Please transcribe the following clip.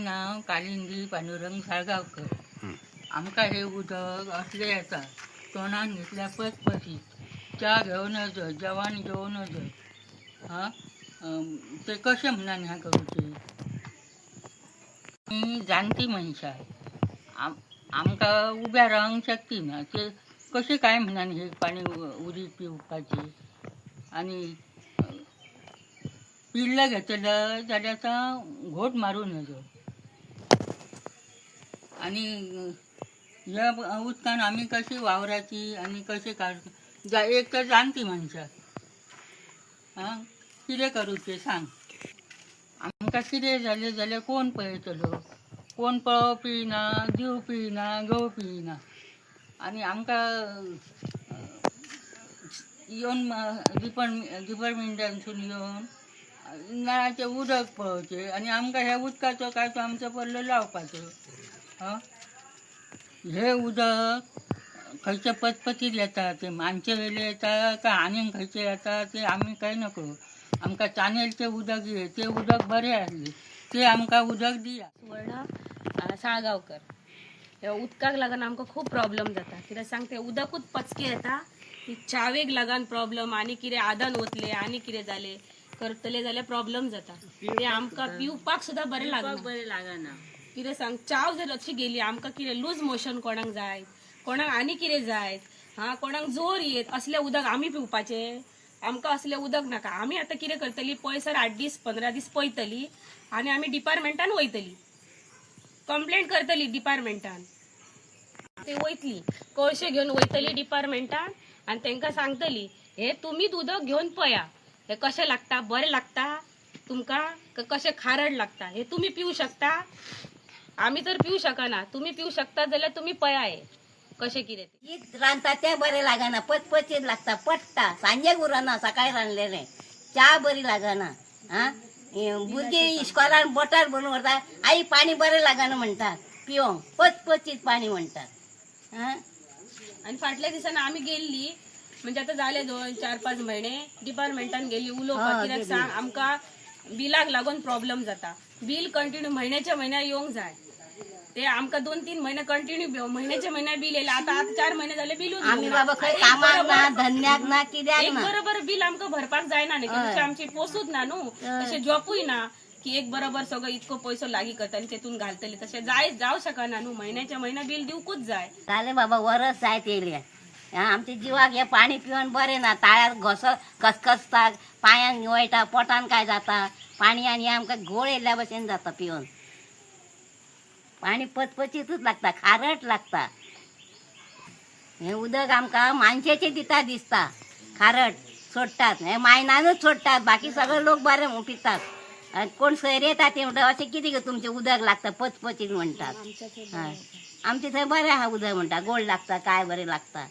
नाव कालिंदी पांडुरंग साळगावकर. आमका हे उदक असले येता तोंडान घेतल्या पचपचीत च्या घेऊनच जेवण जेवूनच हां ते कशें म्हणून ह्या करूचे. मी जाणटी मनशां आमकां उब्या रावंक शकती ना ते कशें काय म्हणून हे पाणी उदीक पिवपाचे. आनी पिल्लं घेतलं जाल्यार तो घोट मारू नजो. आनी ह्या उदकान आमी कशी वावराची आनी कशें काड एक तर जाणटी मनशां आं कितें करूचें सांग. आमकां कितें जालें जाल्यार कोण पळयतलो. कोण पळोवपी ना, दिवपी ना, घेवपी ना. आनी आमकां येवन डिपार्टमेंटानसून येवन नळाचें उदक पळोवचें आनी आमकां ह्या उदकाचो काय तो आमचो पडलो लावपाचो. हे उदक खंयचे पचपचीत येता ते मानचे वयले येता काय आनीक खंयचे येता ते आमी काय नकळो. आमकां चानेलचें उदक ये ते उदक बरें आसलें ते आमकां उदक दिया. सुवर्ण साळगावकर. ह्या उदकाक लागून आमकां खूब प्रॉब्लेम जाता. कित्याक सांग ते उदकूच पचके येता. ती चावेक लागून प्रॉब्लेम आनी कितें आदन वतले आनी कितें जालें करतले जाल्यार प्रॉब्लेम जाता. ते आमकां पिवपाक सुद्दां बरें लागना. कितें सांग चाव जर अशी गेली आमकां कितें लूज मोशन कोणाक जाय, कोणाक आनी कितें जाय, कोणाक जोर येत असलें उदक आमी पिवपाचें. आमकां असलें उदक नाका. आमी आतां कितें करतली पयसर 8 दीस 15 दीस पळयतली आनी आमी डिपार्टमेंटान वयतली, कंप्लेंट करतली डिपार्टमेंटान. ते वयतली कळशे घेवन वयतली डिपार्टमेंटान आनी तांकां सांगतली हे तुमीच उदक घेवन पळया हे कशें लागता, बरें लागता तुमकां कशें खारड लागता, हे तुमी पिवू शकता. आमी तर पिवू शकना, तुमी पिवू शकता जाल्यार तुमी पळया हे कशें कितें ते. रांदता तें बरें लागना, पचपचीत लागता, पडटा. सांजेक उरना, सकाळी रांदलेलें च्या बरी लागना. भुरगीं इस्कॉलान बोटार भरून व्हरता, आई पाणी बरें लागना म्हणटात पिवंक, पचपचीत पाणी म्हणटात. आणि फाटल्या दिसांनी आमी गेल्ली म्हणजे आता झाले 2-4-5 महिने डिपार्टमेंटान गेली उलोवपाक. कित्याक सांग आमकां बिलाक लागून प्रॉब्लेम जाता. बिल कंटिन्यू महिन्याच्या महिन्या येवंक जाय. ते आमकां 2-3 महिने कंटिन्यू महिन्याच्या महिन्या बिल येयला. आता 4 महिने झाले बिलूच आम्ही बाबा खंय कामाक ना, धंद्याक ना, कित्याक एक ना. बरोबर बिल आमकां भरपाक जायना न्ही. तशें आमची पोसूच ना न्हू. तशें जॉबूय ना की एक बरोबर सगळं इतको पैसो लागी करतली तेतून घालतली. तशें जावं शकना न्हू. महिन्याच्या महिन्या बिल दिवकूच जाय. जालें बाबा वरस जायत येयले. आमच्या जिवाक हे पाणी पिवन बरें ना. ताळ्यार घोसो खसखसता, पांयांक वयटा, पोटान काय जाता. पाणी आनी आमकां घोळ येयल्ल्या भशेन जाता पिवन. पाणी पचपचीतूच लागता, खारट लागता. हे उदक आमकां मानशेचें दिता दिसता. खारट सोडटात, हे मायनानूच सोडटात. बाकी सगळे लोक बरें पितात. कोण सैर येता ते म्हणटा अशें कितें गे तुमचें उदक लागता पचपचीत म्हणटात. आमचे थंय बरें आहा उदक म्हणटा, गोड लागता, काय बरें लागता.